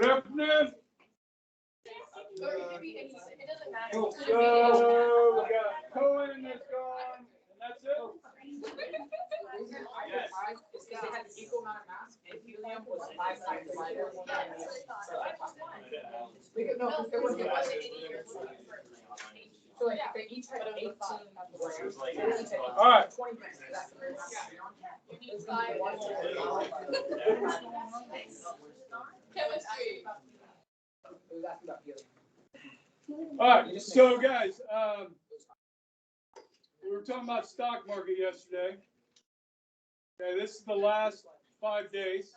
Good afternoon. It doesn't matter. So, we got Cohen that's gone, and that's it? Yes. They had the equal amount of mass, and helium was 5 times lighter. No, it wasn't. So like they each had 18 grams. All right. 20 grams. Chemistry. All right, so guys, we were talking about stock market yesterday. Okay, this is the last 5 days.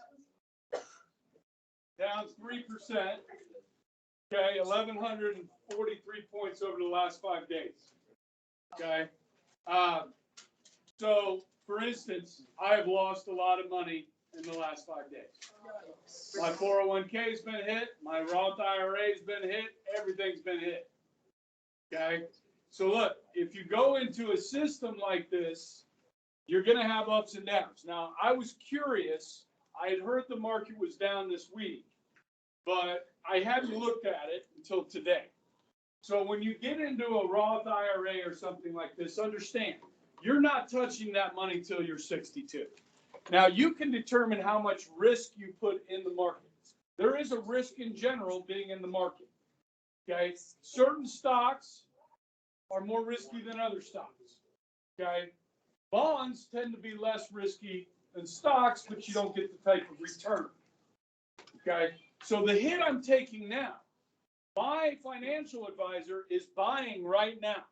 Down 3%. Okay, 1,143 points over the last 5 days. Okay, so for instance, I have lost a lot of money in the last 5 days. My 401k has been hit. My Roth IRA has been hit. Everything's been hit. Okay, so look, if you go into a system like this, you're going to have ups and downs. Now, I was curious. I had heard the market was down this week, but I hadn't looked at it until today. So when you get into a Roth IRA or something like this, understand, you're not touching that money till you're 62. Now, you can determine how much risk you put in the market. There is a risk in general being in the market. Okay, certain stocks are more risky than other stocks. Okay, bonds tend to be less risky than stocks, but you don't get the type of return. Okay, so the hit I'm taking now, my financial advisor is buying right now.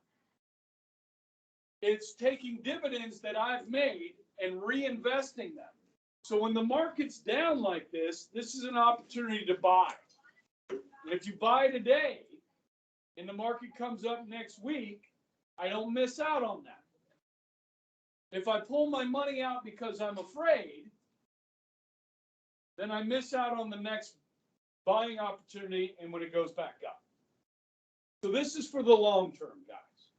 It's taking dividends that I've made and reinvesting them. So when the market's down like this, this is an opportunity to buy. And if you buy today and the market comes up next week, I don't miss out on that. If I pull my money out because I'm afraid, then I miss out on the next buying opportunity and when it goes back up. So this is for the long term, guys.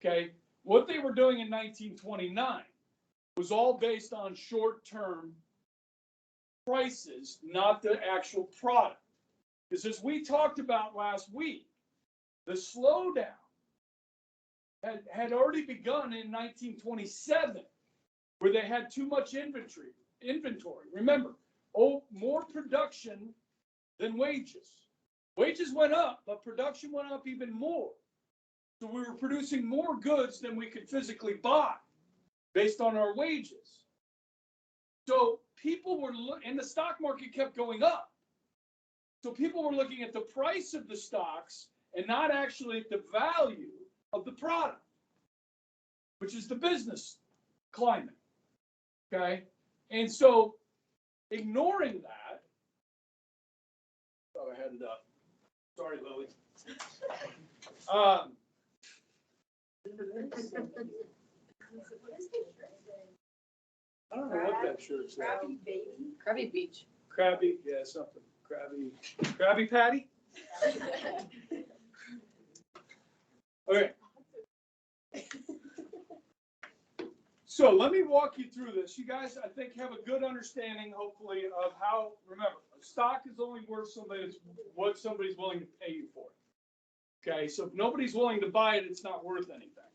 Okay, what they were doing in 1929 was all based on short-term prices, not the actual product. Because as we talked about last week, the slowdown had already begun in 1927, where they had too much inventory. Remember, more production than wages. Wages went up, but production went up even more. So we were producing more goods than we could physically buy based on our wages. So people were, and the stock market kept going up. So people were looking at the price of the stocks and not actually at the value of the product, which is the business climate. Okay. And so ignoring that, thought I had it up. Sorry, Lily. I don't know what that shirt says. Krabby baby. Krabby beach. Krabby, yeah, something. Krabby Patty? Okay. So let me walk you through this. You guys, I think, have a good understanding, hopefully, of how, remember, a stock is only worth what somebody's willing to pay you for it. Okay, so if nobody's willing to buy it, it's not worth anything.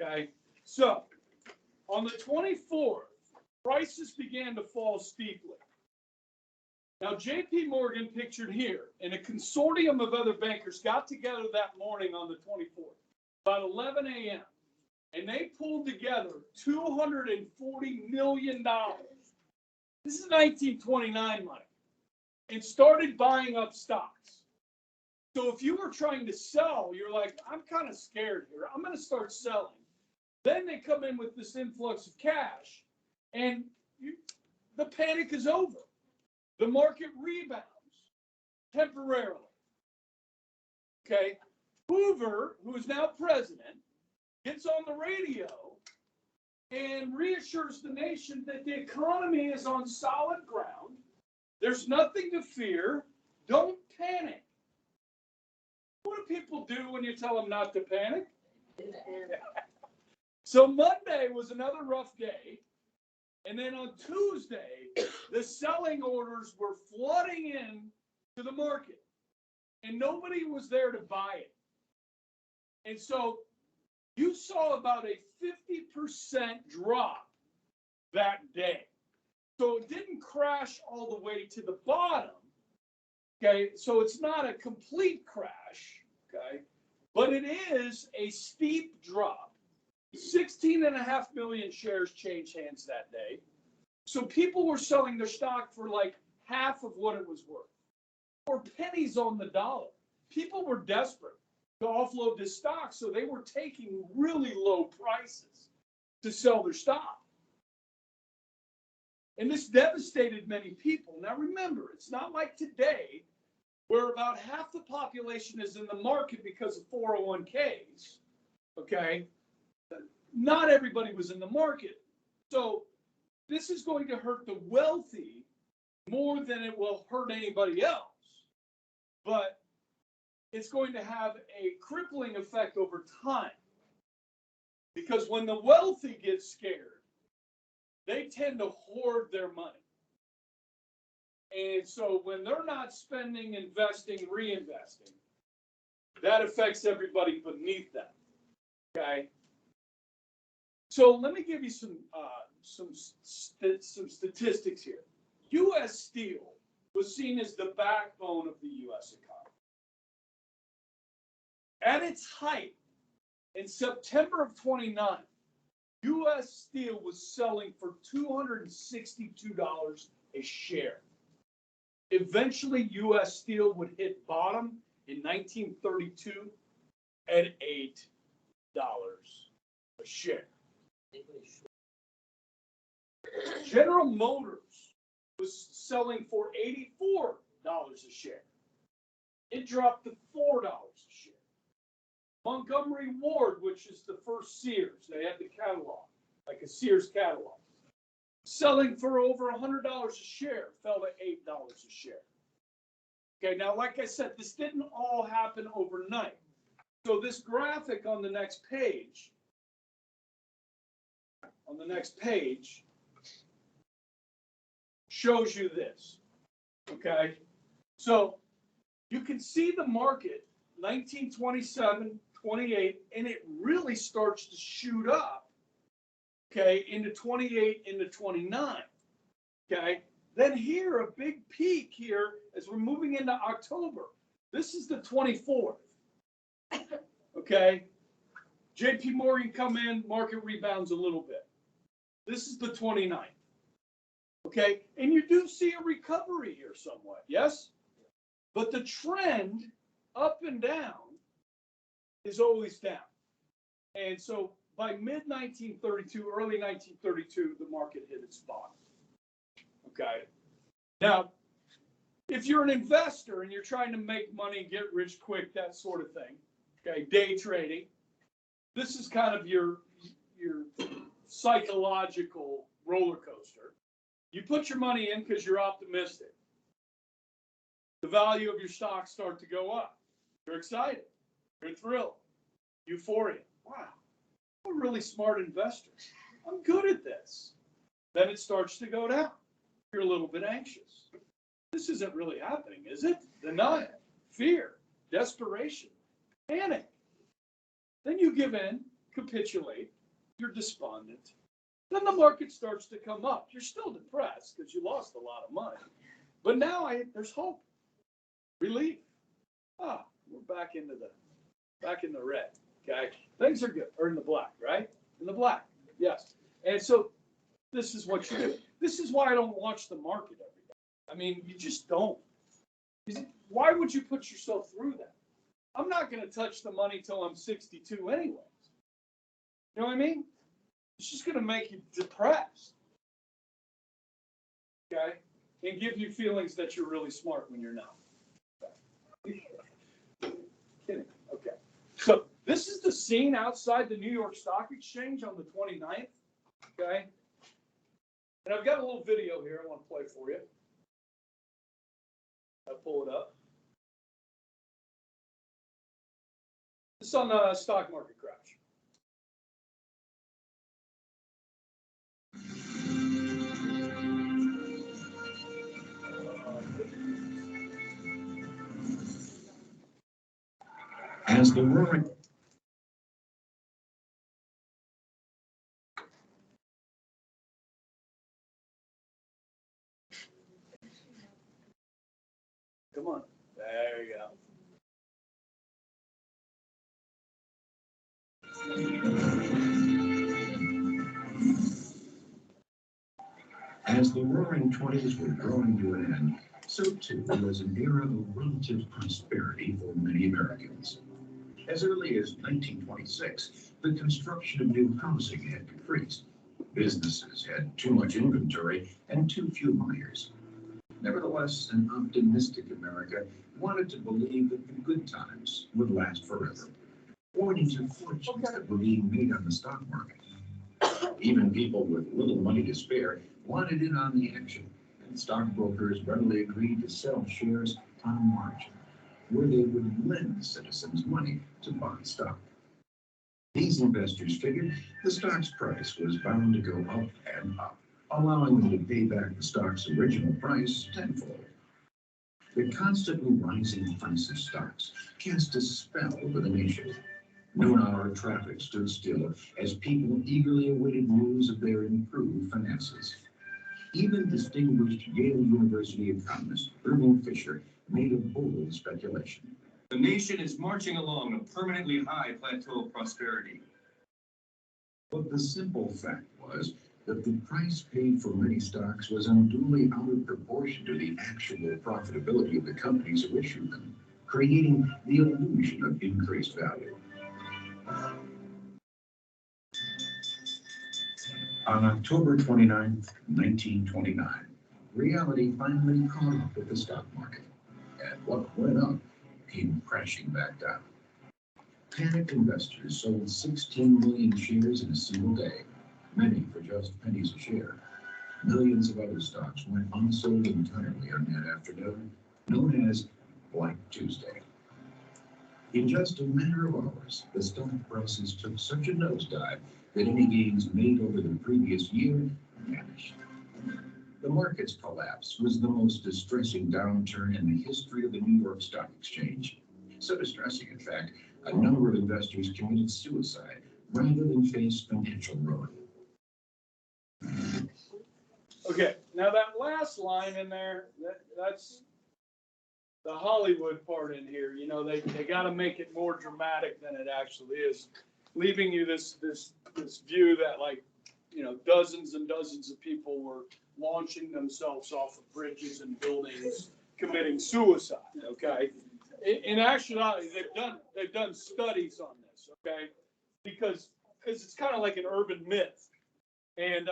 Okay, so on the 24th, prices began to fall steeply. Now, J.P. Morgan, pictured here, and a consortium of other bankers got together that morning on the 24th, about 11 a.m., and they pulled together $240 million. This is 1929 money, and started buying up stocks. So if you were trying to sell, you're like, I'm kind of scared here. I'm going to start selling. Then they come in with this influx of cash, and the panic is over. The market rebounds temporarily. Okay, Hoover, who is now president, gets on the radio and reassures the nation that the economy is on solid ground. There's nothing to fear. Don't panic. What do people do when you tell them not to panic? So Monday was another rough day. And then on Tuesday, the selling orders were flooding in to the market. And nobody was there to buy it. And so you saw about a 50% drop that day. So it didn't crash all the way to the bottom. Okay, so it's not a complete crash. Okay, but it is a steep drop. 16.5 million shares changed hands that day. So people were selling their stock for like half of what it was worth, or pennies on the dollar. People were desperate to offload this stock, so they were taking really low prices to sell their stock. And this devastated many people. Now remember, it's not like today where about half the population is in the market because of 401ks, okay? Not everybody was in the market. So this is going to hurt the wealthy more than it will hurt anybody else. But it's going to have a crippling effect over time. Because when the wealthy get scared, they tend to hoard their money. And so when they're not spending, investing, reinvesting, that affects everybody beneath them. Okay? So let me give you some statistics here. U.S. Steel was seen as the backbone of the U.S. economy. At its height, in September of 29, U.S. Steel was selling for $262 a share. Eventually, U.S. Steel would hit bottom in 1932 at $8 a share. General Motors was selling for $84 a share. It dropped to $4 a share. Montgomery Ward, which is the first Sears, they had the catalog, like a Sears catalog, selling for over $100 a share, fell to $8 a share. Okay, now, like I said, this didn't all happen overnight. So this graphic on the next page, shows you this, okay? So you can see the market, 1927, 28, and it really starts to shoot up, okay, into 28, into 29, okay? Then here, a big peak here as we're moving into October. This is the 24th, okay? JP Morgan come in, market rebounds a little bit. This is the 29th, okay? And you do see a recovery here somewhat, yes? But the trend up and down is always down. And so by mid-1932, early 1932, the market hit its bottom. Okay. Now, if you're an investor and you're trying to make money, get rich quick, that sort of thing, okay, day trading, this is kind of your psychological roller coaster. You put your money in because you're optimistic. The value of your stocks start to go up. You're excited. You're thrilled. Euphoria. Wow, I'm a really smart investor. I'm good at this. Then it starts to go down. You're a little bit anxious. This isn't really happening, is it? Denial, fear, desperation, panic. Then you give in, capitulate, you're despondent. Then the market starts to come up. You're still depressed because you lost a lot of money. But now there's hope, relief. We're back in the red. Okay, things are good, or in the black, right? In the black, yes. And so this is what you do. This is why I don't watch the market every day. I mean, you just don't. Why would you put yourself through that? I'm not going to touch the money till I'm 62 anyways. You know what I mean? It's just going to make you depressed. Okay? And give you feelings that you're really smart when you're not. Kidding. Okay. So this is the scene outside the New York Stock Exchange on the 29th. Okay? And I've got a little video here I want to play for you. I'll pull it up. This is on the stock market crash. As the roaring Come on. There you go. As the roaring 20s were drawing to an end, so too was an era of relative prosperity for many Americans. As early as 1926, the construction of new housing had decreased. Businesses had too much inventory and too few buyers. Nevertheless, an optimistic America wanted to believe that the good times would last forever, pointing to fortunes that were being made on the stock market. Even people with little money to spare wanted in on the action, and stockbrokers readily agreed to sell shares on margin, where they would lend citizens money to buy stock. These investors figured the stock's price was bound to go up and up, allowing them to pay back the stock's original price tenfold. The constantly rising price of stocks cast a spell over the nation. Noon-hour traffic stood still as people eagerly awaited news of their improved finances. Even distinguished Yale University economist Herman Fisher made a bold speculation. The nation is marching along a permanently high plateau of prosperity. But the simple fact was that the price paid for many stocks was unduly out of proportion to the actual profitability of the companies who issued them, creating the illusion of increased value. On October 29, 1929, reality finally caught up with the stock market, and what went up came crashing back down. Panicked investors sold 16 million shares in a single day, many for just pennies a share. Millions of other stocks went unsold entirely on that afternoon, known as Black Tuesday. In just a matter of hours, the stock prices took such a nosedive that any gains made over the previous year vanished. The market's collapse was the most distressing downturn in the history of the New York Stock Exchange. So distressing, in fact, a number of investors committed suicide rather than face financial ruin. Okay, now that last line in there, that's the Hollywood part in here. You know, they got to make it more dramatic than it actually is, leaving you this view that, like, you know, dozens and dozens of people were launching themselves off of bridges and buildings, committing suicide. Okay, in actuality, they've done studies on this. Okay, because it's kind of like an urban myth, and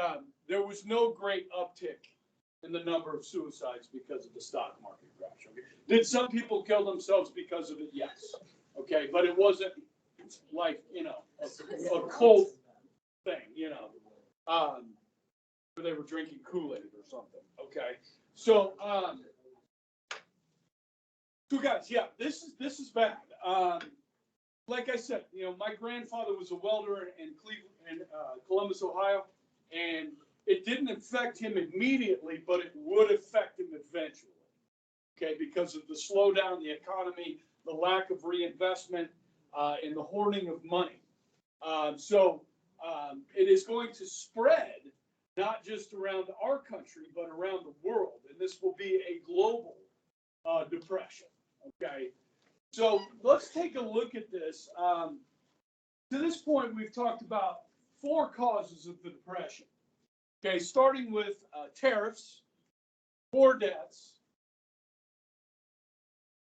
there was no great uptick in the number of suicides because of the stock market crash. Okay? Did some people kill themselves because of it? Yes. Okay, but it wasn't like, you know, a cult thing, you know, where they were drinking Kool-Aid or something. Okay, so guys, yeah, this is bad. Like I said, you know, my grandfather was a welder in Columbus, Ohio, and it didn't affect him immediately, but it would affect him eventually. Okay, because of the slowdown in the economy, the lack of reinvestment, and the hoarding of money. So it is going to spread not just around our country, but around the world, and this will be a global depression. Okay, so let's take a look at this. To this point, we've talked about 4 causes of the depression. Okay, starting with tariffs, war debts,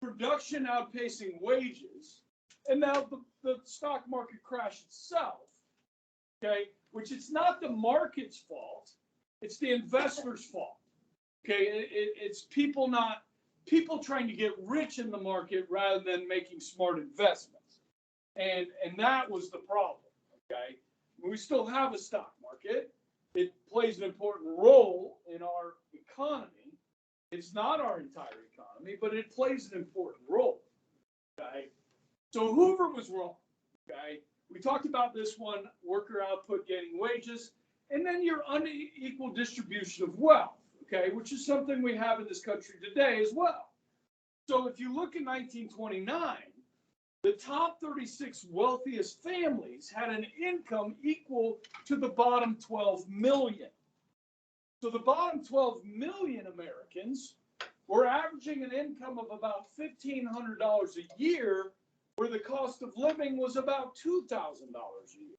production outpacing wages, and now the stock market crash itself. Okay, which it's not the market's fault, it's the investor's fault. Okay, it's people trying to get rich in the market rather than making smart investments, and that was the problem. Okay, we still have a stock market. It plays an important role in our economy. It's not our entire economy, but it plays an important role. Okay, so Hoover was wrong. Okay, we talked about this one: worker output gaining wages, and then your unequal distribution of wealth. Okay, which is something we have in this country today as well. So if you look at 1929, the top 36 wealthiest families had an income equal to the bottom 12 million. So the bottom 12 million Americans were averaging an income of about $1,500 a year, where the cost of living was about $2,000 a year.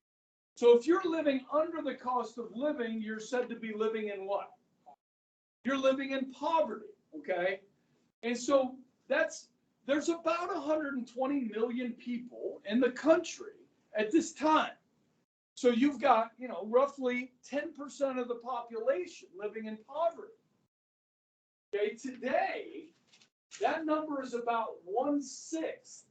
So if you're living under the cost of living, you're said to be living in what? You're living in poverty, okay? And so there's about 120 million people in the country at this time. So you've got, roughly 10% of the population living in poverty. Okay, today, that number is about 1/6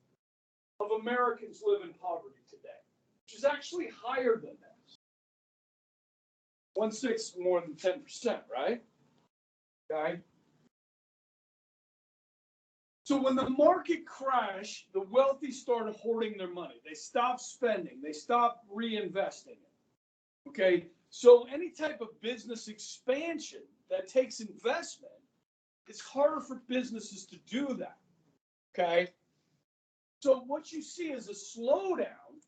of Americans live in poverty today, which is actually higher than that. 1/6 more than 10%, right? Okay. So when the market crashed, the wealthy started hoarding their money. They stopped spending. They stopped reinvesting it. Okay. So any type of business expansion that takes investment, it's harder for businesses to do that. Okay. So what you see is a slowdown.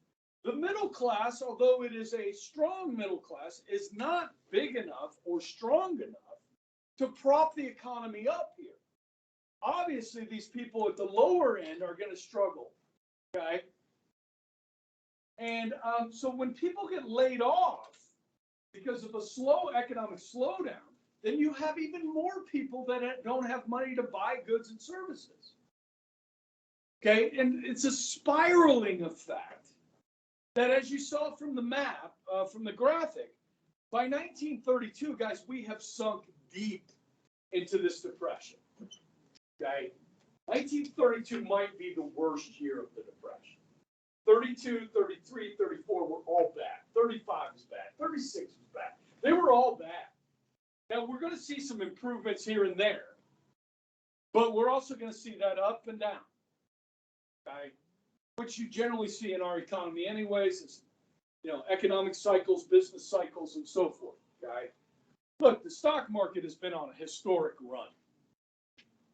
The middle class, although it is a strong middle class, is not big enough or strong enough to prop the economy up here. Obviously, these people at the lower end are going to struggle, okay? And so when people get laid off because of a slow economic slowdown, then you have even more people that don't have money to buy goods and services, okay? And it's a spiraling effect that, as you saw from the map, from the graphic, by 1932, guys, we have sunk deep into this depression. Okay, 1932 might be the worst year of the Depression. 32, 33, 34 were all bad. 35 was bad. 36 was bad. They were all bad. Now, we're going to see some improvements here and there, but we're also going to see that up and down, okay, which you generally see in our economy anyways. It's, economic cycles, business cycles, and so forth, okay? Look, the stock market has been on a historic run.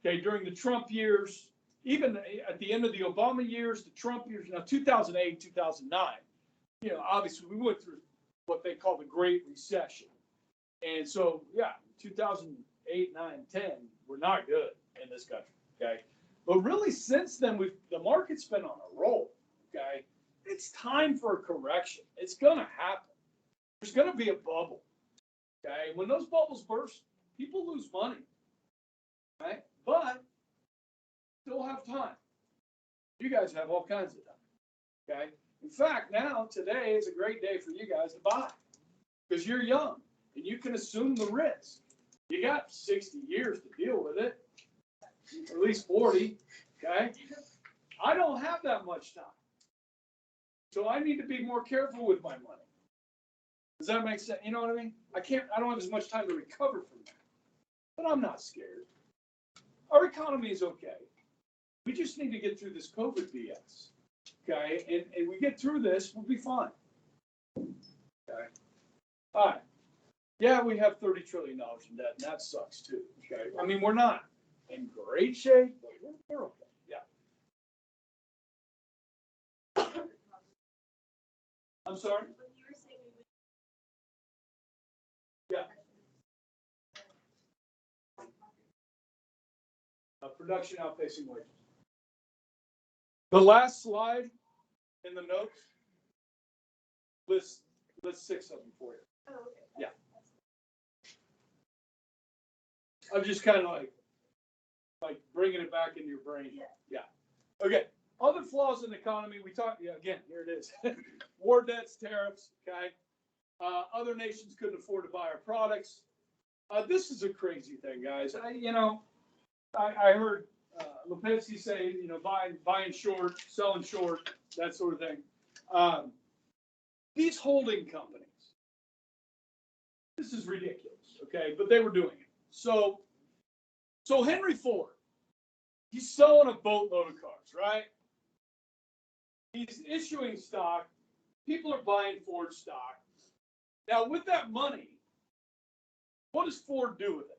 Okay, during the Trump years, even at the end of the Obama years, the Trump years, 2008, 2009, obviously we went through what they call the Great Recession. And so, 2008, 9, 10 were not good in this country, okay? But really since then, the market's been on a roll, okay? It's time for a correction. It's going to happen. There's going to be a bubble, okay? When those bubbles burst, people lose money, right? But still have time. You guys have all kinds of time, okay? In fact, today is a great day for you guys to buy because you're young and you can assume the risk. You got 60 years to deal with it, or at least 40, okay? I don't have that much time. So I need to be more careful with my money. Does that make sense? You know what I mean? I don't have as much time to recover from that, but I'm not scared. Our economy is okay. We just need to get through this COVID BS, okay? And we get through this, we'll be fine, okay? All right. Yeah, we have $30 trillion in debt, and that sucks too, okay? I mean, we're not in great shape, but we're okay, yeah. I'm sorry? Yeah. Production outpacing wages. The last slide in the notes lists 6 of them for you. Oh, okay. Yeah. I'm just kind of like bringing it back into your brain. Yeah. Okay. Other flaws in the economy. We talked. Yeah. Again, here it is. War debts, tariffs. Okay. Other nations couldn't afford to buy our products. This is a crazy thing, guys. I heard Lipinski say, buying short, selling short, that sort of thing. These holding companies, this is ridiculous, okay? But they were doing it. So Henry Ford, he's selling a boatload of cars, right? He's issuing stock. People are buying Ford stock. Now, with that money, what does Ford do with it?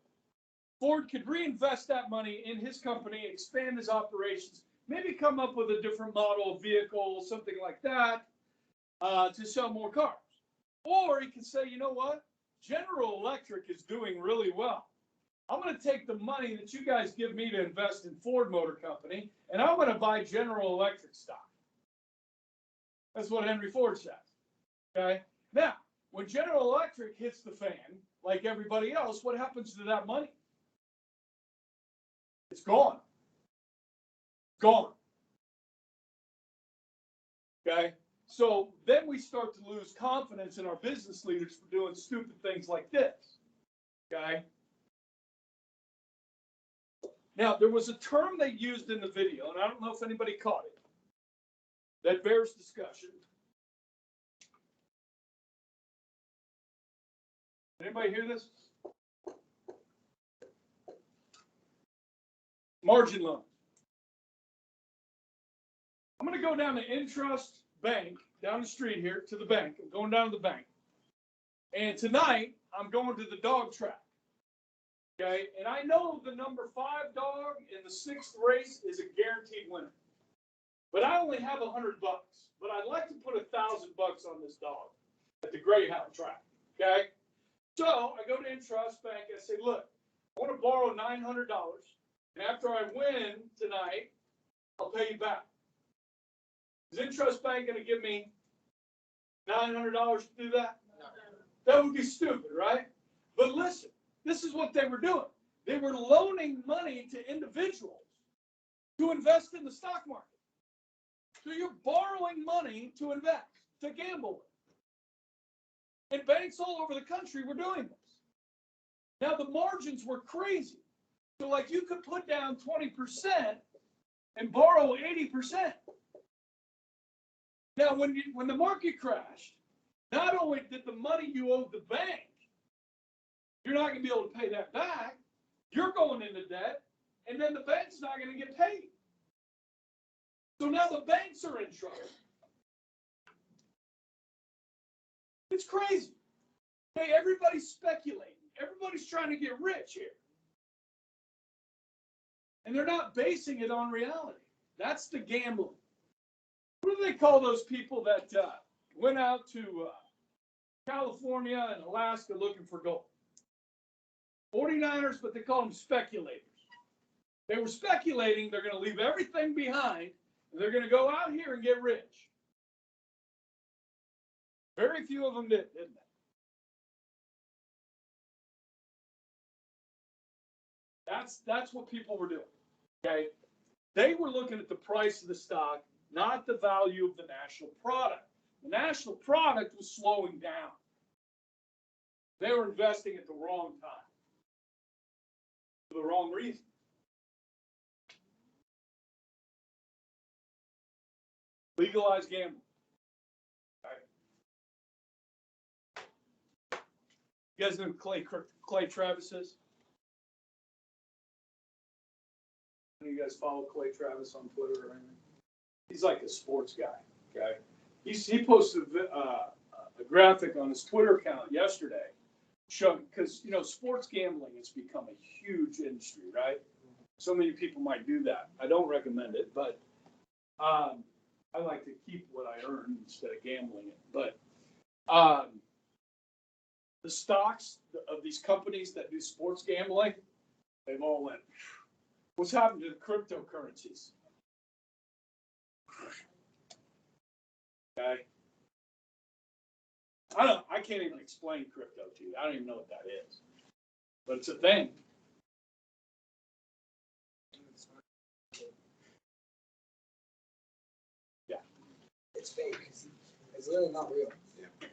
Ford could reinvest that money in his company, expand his operations, maybe come up with a different model of vehicle, something like that, to sell more cars. Or he can say, you know what? General Electric is doing really well. I'm going to take the money that you guys give me to invest in Ford Motor Company, and I'm going to buy General Electric stock. That's what Henry Ford says. Okay? Now, when General Electric hits the fan, like everybody else, what happens to that money? It's gone. Gone. Okay? So then we start to lose confidence in our business leaders for doing stupid things like this. Okay? Now, there was a term they used in the video, and I don't know if anybody caught it, that bears discussion. Anybody hear this? Margin loans. I'm going to go down to Intrust Bank, down the street here to the bank. I'm going down to the bank. And tonight, I'm going to the dog track. Okay, and I know the number 5 dog in the 6th race is a guaranteed winner. But I only have $100. But I'd like to put $1,000 on this dog at the Greyhound track. Okay? So I go to Intrust Bank and I say, look, I want to borrow $900. And after I win tonight, I'll pay you back. Is Intrust Bank going to give me $900 to do that? No. That would be stupid, right? But listen. This is what they were doing. They were loaning money to individuals to invest in the stock market. So you're borrowing money to invest, to gamble with. And banks all over the country were doing this. Now the margins were crazy. So like you could put down 20% and borrow 80%. Now when the market crashed, not only did the money you owed the bank, you're not going to be able to pay that back. You're going into debt, and then the bank's not going to get paid. So now the banks are in trouble. It's crazy. Hey, everybody's speculating. Everybody's trying to get rich here. And they're not basing it on reality. That's the gambling. What do they call those people that went out to California and Alaska looking for gold? 49ers, but they call them speculators. They were speculating they're going to leave everything behind, and they're going to go out here and get rich. Very few of them did, didn't they? That's what people were doing, okay? They were looking at the price of the stock, not the value of the national product. The national product was slowing down. They were investing at the wrong time. For the wrong reason. Legalize gambling. Right. You guys know who Clay Travis is? Any of you guys follow Clay Travis on Twitter or anything? He's like a sports guy. Okay. He posted a graphic on his Twitter account yesterday. Because, sports gambling has become a huge industry, right? So many people might do that. I don't recommend it, but I like to keep what I earn instead of gambling it. But the stocks of these companies that do sports gambling, they've all went. What's happened to the cryptocurrencies? Okay. I can't even explain crypto to you. I don't even know what that is. But it's a thing. Yeah. It's fake. It's literally not real.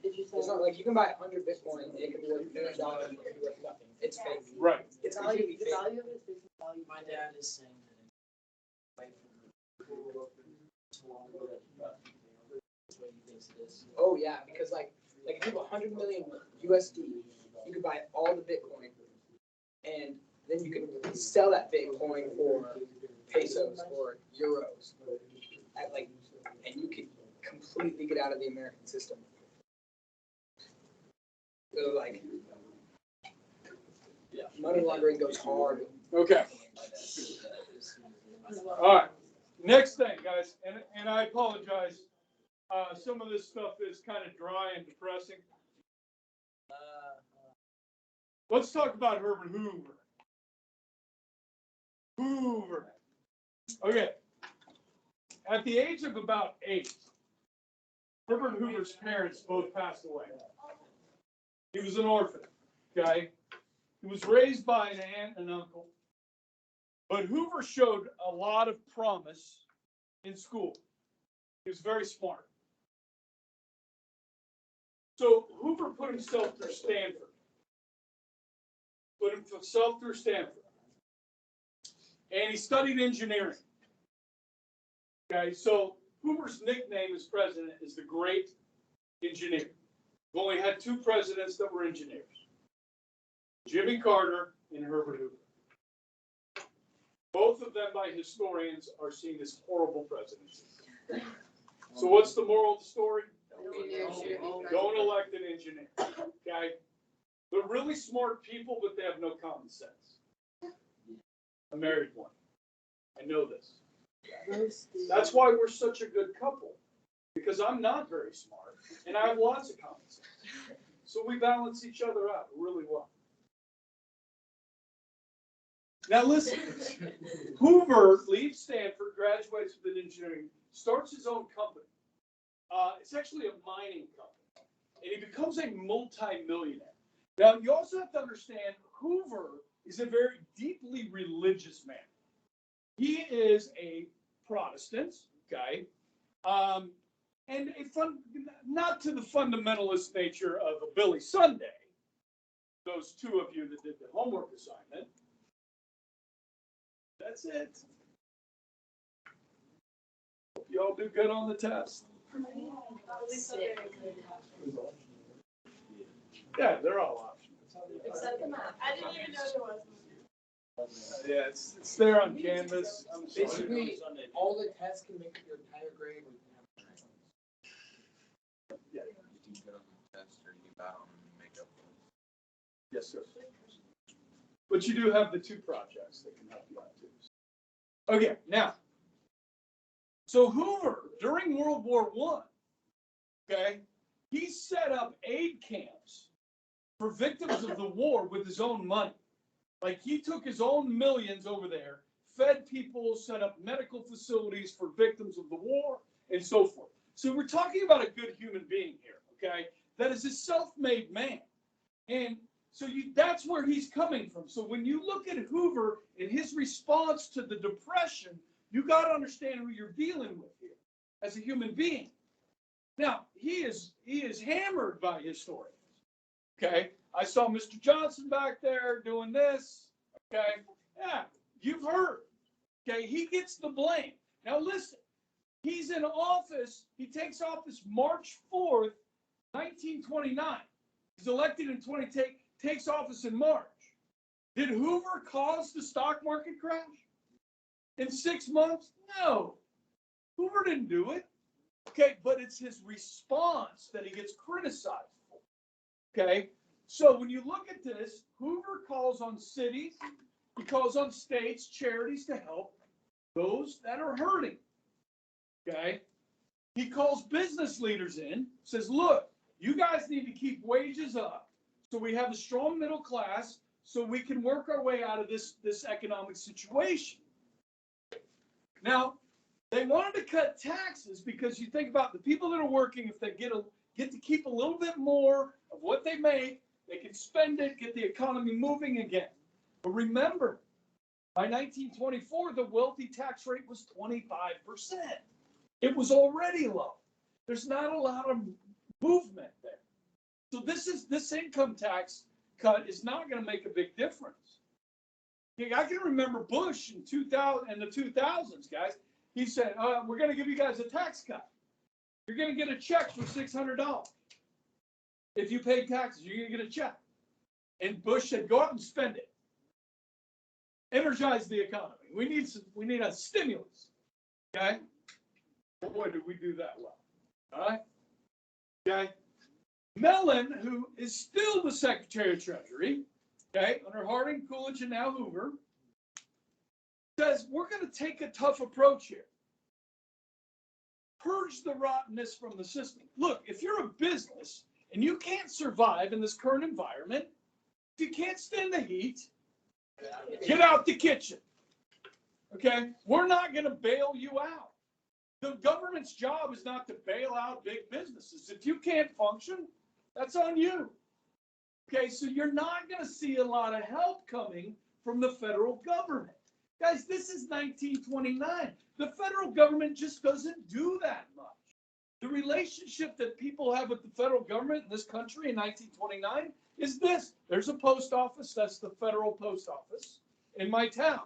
Did you say? It's not like you can buy 100 Bitcoin and it can be worth $1 million and it can be worth nothing. It's fake. Right. It's The completely fake. value of it is the value. My dad is saying that it's too long ago that that's what he thinks it is. Oh yeah, because like if you have 100 million USD, you could buy all the Bitcoin, and then you can sell that Bitcoin for pesos or euros, and you can completely get out of the American system. So money laundering goes hard. Okay. All right. Next thing, guys, and I apologize. Some of this stuff is kind of dry and depressing. Let's talk about Herman Hoover. Hoover. Okay. At the age of about 8, Herbert Hoover's parents both passed away. He was an orphan, okay? He was raised by an aunt and uncle. But Hoover showed a lot of promise in school. He was very smart. So Hoover put himself through Stanford. And he studied engineering. Okay, so Hoover's nickname as president is the Great Engineer. We've only had 2 presidents that were engineers. Jimmy Carter and Herbert Hoover. Both of them by historians are seen as horrible presidents. So what's the moral of the story? Don't elect an engineer. Okay? They're really smart people, but they have no common sense. I married one. I know this. That's why we're such a good couple. Because I'm not very smart, and I have lots of common sense. So we balance each other out really well. Now listen, Hoover leaves Stanford, graduates with engineering, starts his own company. It's actually a mining company, and he becomes a multi-millionaire. Now, you also have to understand, Hoover is a very deeply religious man. He is a Protestant, okay, and not to the fundamentalist nature of a Billy Sunday, those 2 of you that did the homework assignment. That's it. Hope you all do good on the test. Yeah, they're all optional. Except the math. I didn't even know there was. Yeah, it's there on Canvas. Basically, all the tests can make your entire grade. Yeah. You do good on the test or you bow and make up for it. Yes, sir. But you do have the 2 projects that can help you out too. Okay, now, so Hoover, during World War I, okay, he set up aid camps for victims of the war with his own money. Like, he took his own millions over there, fed people, set up medical facilities for victims of the war, and so forth. So we're talking about a good human being here, okay? That is a self-made man. And so that's where he's coming from. So when you look at Hoover and his response to the Depression, you got to understand who you're dealing with here as a human being. Now, he is hammered by historians. Okay, I saw Mr. Johnson back there doing this. Okay, yeah, you've heard. Okay, he gets the blame. Now listen, he's in office. He takes office March 4th, 1929. He's elected in takes office in March. Did Hoover cause the stock market crash in 6 months? No, Hoover didn't do it. Okay, but it's his response that he gets criticized for. Okay, so when you look at this, Hoover calls on cities, he calls on states, charities to help those that are hurting. Okay, he calls business leaders in, says, look, you guys need to keep wages up so we have a strong middle class so we can work our way out of this economic situation. Now, they wanted to cut taxes because you think about the people that are working, if they get to keep a little bit more of what they make, they can spend it, get the economy moving again. But remember, by 1924, the wealthy tax rate was 25%. It was already low. There's not a lot of movement there. So this income tax cut is not going to make a big difference. I can remember Bush in the 2000s, guys. He said, we're going to give you guys a tax cut. You're going to get a check for $600. If you pay taxes, you're going to get a check. And Bush said, go out and spend it. Energize the economy. We need a stimulus. Okay? Boy, did we do that well. All right? Okay? Mellon, who is still the Secretary of Treasury, okay, under Harding, Coolidge, and now Hoover, says we're going to take a tough approach here. purge the rottenness from the system. Look, if you're a business and you can't survive in this current environment, if you can't stand the heat, get out the kitchen. Okay? We're not going to bail you out. The government's job is not to bail out big businesses. If you can't function, that's on you. Okay, so you're not going to see a lot of help coming from the federal government. Guys, this is 1929. The federal government just doesn't do that much. The relationship that people have with the federal government in this country in 1929 is this. There's a post office. That's the federal post office in my town.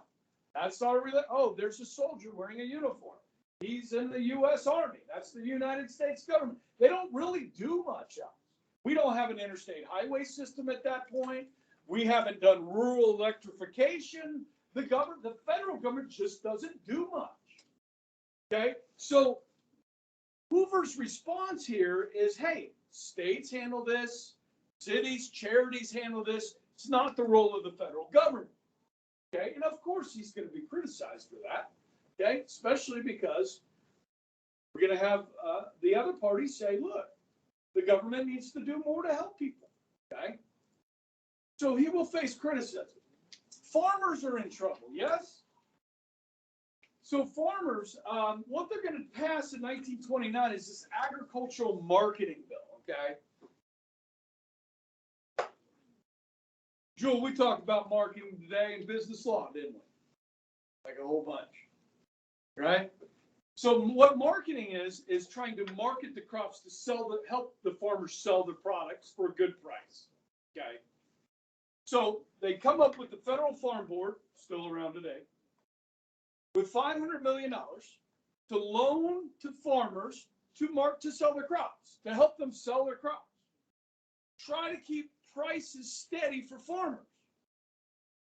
That's our oh, there's a soldier wearing a uniform. He's in the U.S. Army. That's the United States government. They don't really do much else. We don't have an interstate highway system at that point. We haven't done rural electrification. The federal government just doesn't do much. Okay, so Hoover's response here is, hey, states handle this, cities, charities handle this. It's not the role of the federal government. Okay, and of course he's going to be criticized for that. Okay, especially because we're going to have the other party say, look, the government needs to do more to help people. Okay, so he will face criticism. Farmers are in trouble, yes? So farmers, what they're going to pass in 1929 is this agricultural marketing bill, okay? Jewel, we talked about marketing today in business law, didn't we? Like a whole bunch, right? So what marketing is trying to market the crops to help the farmers sell their products for a good price, okay? So they come up with the Federal Farm Board, still around today, with $500 million to loan to farmers to sell their crops, to help them sell their crops. Try to keep prices steady for farmers.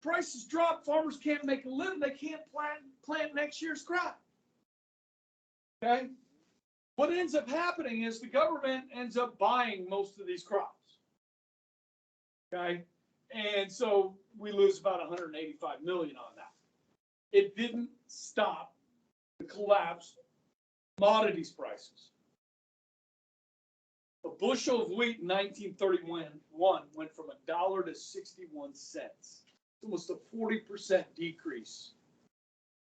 Prices drop, farmers can't make a living, they can't plant next year's crop. Okay? What ends up happening is the government ends up buying most of these crops. Okay? And so we lose about 185 million on that. It didn't stop the collapse of commodities prices. A bushel of wheat in 1931 went from $1 to 61 cents. Almost a 40% decrease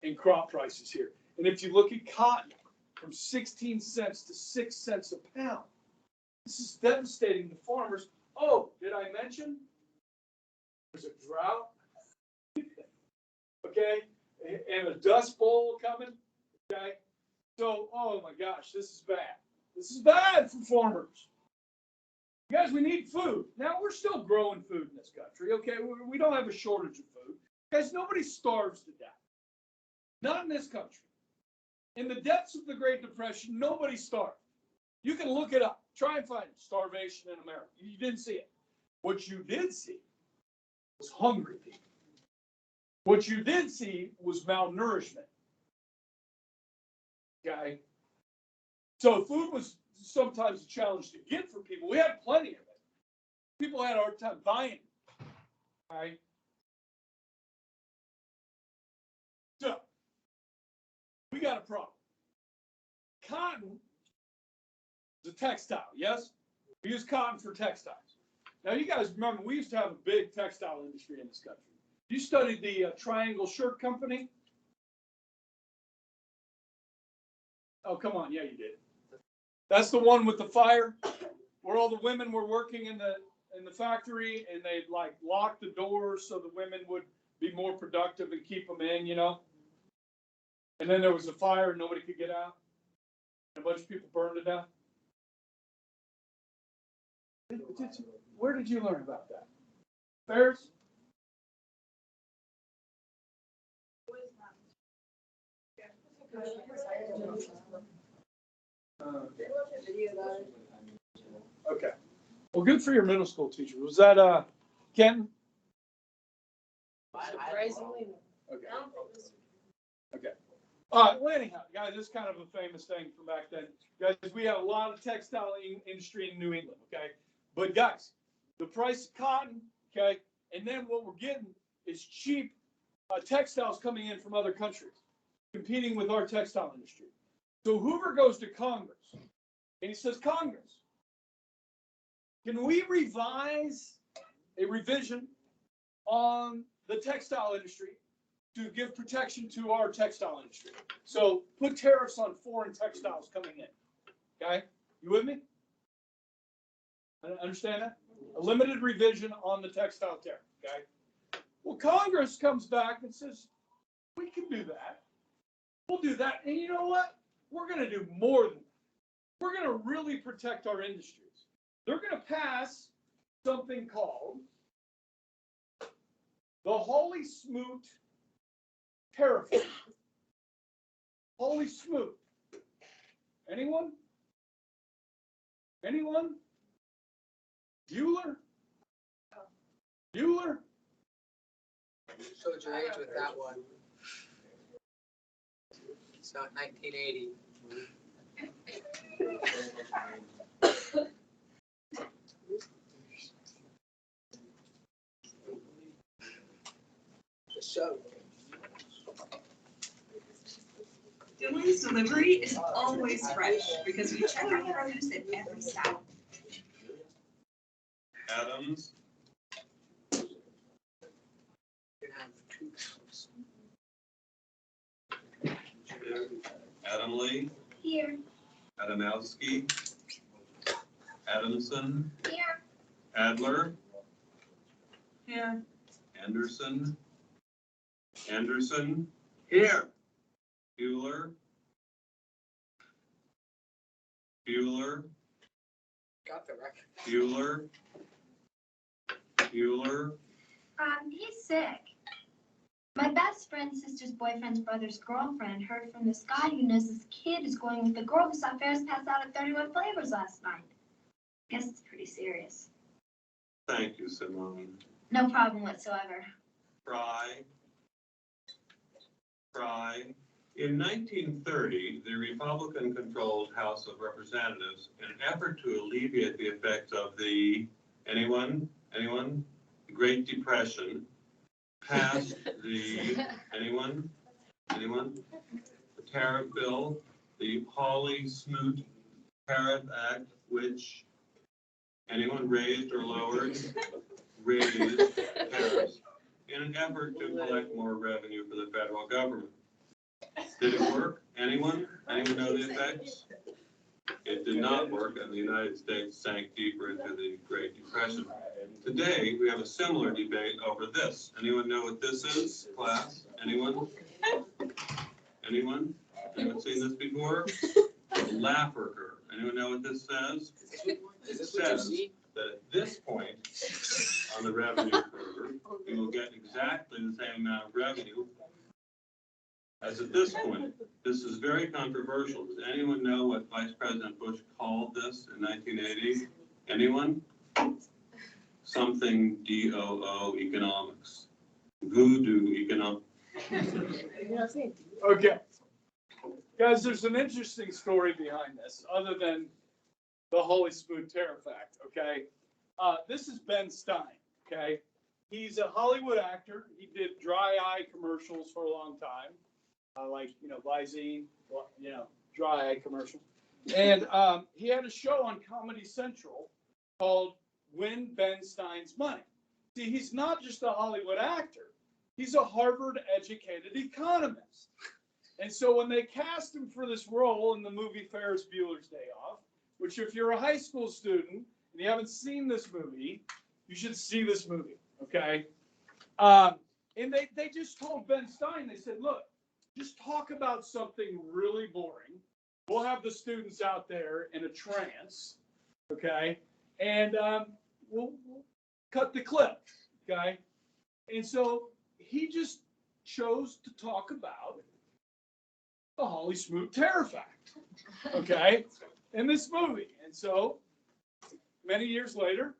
in crop prices here. And if you look at cotton, from 16 cents to 6 cents a pound. This is devastating to farmers. Oh, did I mention there's a drought? Okay, and a dust bowl coming. Okay, so oh my gosh, this is bad. This is bad for farmers. Guys, we need food. Now we're still growing food in this country. Okay, we don't have a shortage of food. Guys, nobody starves to death. Not in this country. In the depths of the Great Depression, nobody starved. You can look it up. Try and find starvation in America. You didn't see it. What you did see was hungry people. What you did see was malnourishment. Okay? So food was sometimes a challenge to get for people. We had plenty of it. People had a hard time buying it. All right? So, we got a problem. Cotton is a textile, yes? We use cotton for textiles. Now, you guys remember, we used to have a big textile industry in this country. You studied the Triangle Shirt Company? Oh, come on. Yeah, you did. That's the one with the fire where all the women were working in the factory and they'd like lock the doors so the women would be more productive and keep them in, you know? And then there was a fire and nobody could get out. And a bunch of people burned to death. Where did you learn about that? Fairs? Okay. Well, good for your middle school teacher. Was that Kenton? Surprisingly. Okay. Okay. All right. Well, anyhow, guys, this is kind of a famous thing from back then. Guys, we have a lot of textile industry in New England. Okay. But guys, the price of cotton. Okay. And then what we're getting is cheap textiles coming in from other countries, competing with our textile industry. So Hoover goes to Congress and he says, Congress, can we revise a revision on the textile industry to give protection to our textile industry? So put tariffs on foreign textiles coming in. Okay? You with me? Understand that? A limited revision on the textile tariff. Okay? Well, Congress comes back and says, we can do that. We'll do that. And you know what? We're going to do more than that. We're going to really protect our industries. They're going to pass something called the Holy Smoot Tariff. Holy Smoot. Anyone? Anyone? Bueller? Bueller? Showed your age with that one. It's not 1980. The show. Dylan's delivery is always fresh because we check our produce at every stop. Adams, You can have 2 pounds. Adam Lee, Here. Adamowski, Adamson, Here. Adler, Here. Anderson, Anderson, here, Bueller, Bueller, Got the record. Bueller, Bueller, He's sick. My best friend's sister's boyfriend's brother's girlfriend heard from this guy who knows this kid is going with the girl who saw Ferris pass out at 31 Flavors last night. Guess it's pretty serious. thank you, Simone. No problem whatsoever. Fry. In 1930, the Republican-controlled House of Representatives, in an effort to alleviate the effects of the, anyone, the Great Depression, passed the, anyone, the tariff bill, the Hawley-Smoot Tariff Act, which anyone raised or lowered, raised tariffs in an effort to collect more revenue for the federal government. Did it work? Anyone? Anyone know the effects? It did not work, and the United States sank deeper into the Great Depression. Today, we have a similar debate over this. Anyone know what this is, class? Anyone? Anyone? Anyone seen this before? Laffer curve. Anyone know what this says? Is this It what you says see? that at this point on the revenue curve, you will get exactly the same amount of revenue as at this point. This is very controversial. Does anyone know what Vice President Bush called this in 1980? Anyone? Something DOO economics. Voodoo economics. Okay. Guys, there's an interesting story behind this, other than the Holy Smoot Tariff Act, okay? This is Ben Stein, okay? He's a Hollywood actor. He did dry eye commercials for a long time, like, Visine, dry eye commercial. And he had a show on Comedy Central called Win Ben Stein's Money. See, he's not just a Hollywood actor. He's a Harvard-educated economist. And so when they cast him for this role in the movie Ferris Bueller's Day Off, which if you're a high school student and you haven't seen this movie, you should see this movie, okay? And they just told Ben Stein, they said, look, just talk about something really boring. We'll have the students out there in a trance, okay? And we'll cut the clip, okay? And so he just chose to talk about the Hawley Smoot Tariff Act, okay, in this movie. And so many years later,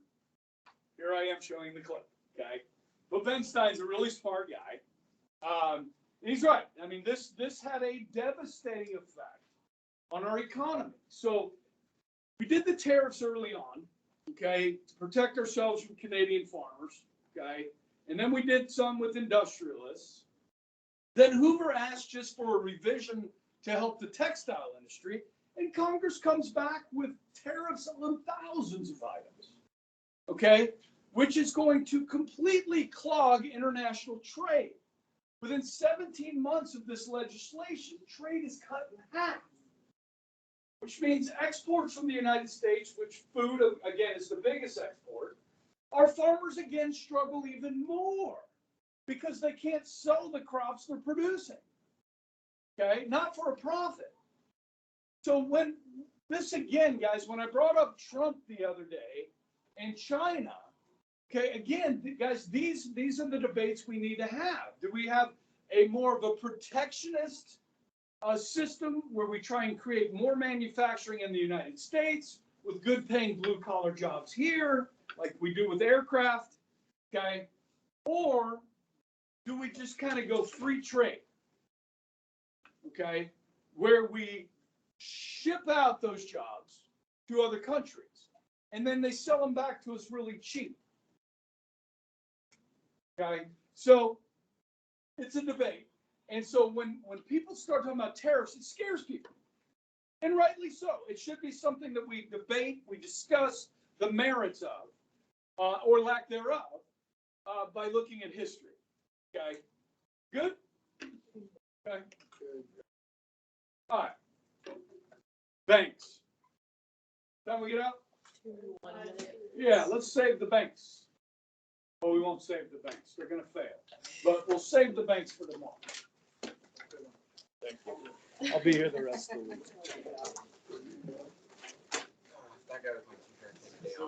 here I am showing the clip, okay? But Ben Stein's a really smart guy. And he's right. I mean, this had a devastating effect on our economy. So we did the tariffs early on, okay, to protect ourselves from Canadian farmers, okay? And then we did some with industrialists. Then Hoover asked just for a revision to help the textile industry. And Congress comes back with tariffs on thousands of items, okay, which is going to completely clog international trade. Within 17 months of this legislation, trade is cut in half, which means exports from the United States, which food, again, is the biggest export, our farmers again struggle even more because they can't sell the crops they're producing, okay, not for a profit. So when this again, guys, when I brought up Trump the other day and China, okay, again, guys, these are the debates we need to have. Do we have a more of a protectionist system where we try and create more manufacturing in the United States with good paying blue collar jobs here, like we do with aircraft, okay? Or do we just kind of go free trade, okay, where we ship out those jobs to other countries and then they sell them back to us really cheap, okay? So it's a debate. And so when people start talking about tariffs, it scares people. And rightly so. It should be something that we debate, we discuss the merits of, or lack thereof, by looking at history. Okay? Good? Okay. All right. Banks. Time we get out? 1 minute. Yeah, let's save the banks. Oh, we won't save the banks. They're going to fail. But we'll save the banks for tomorrow. I'll be here the rest of the week. That guy was my teacher.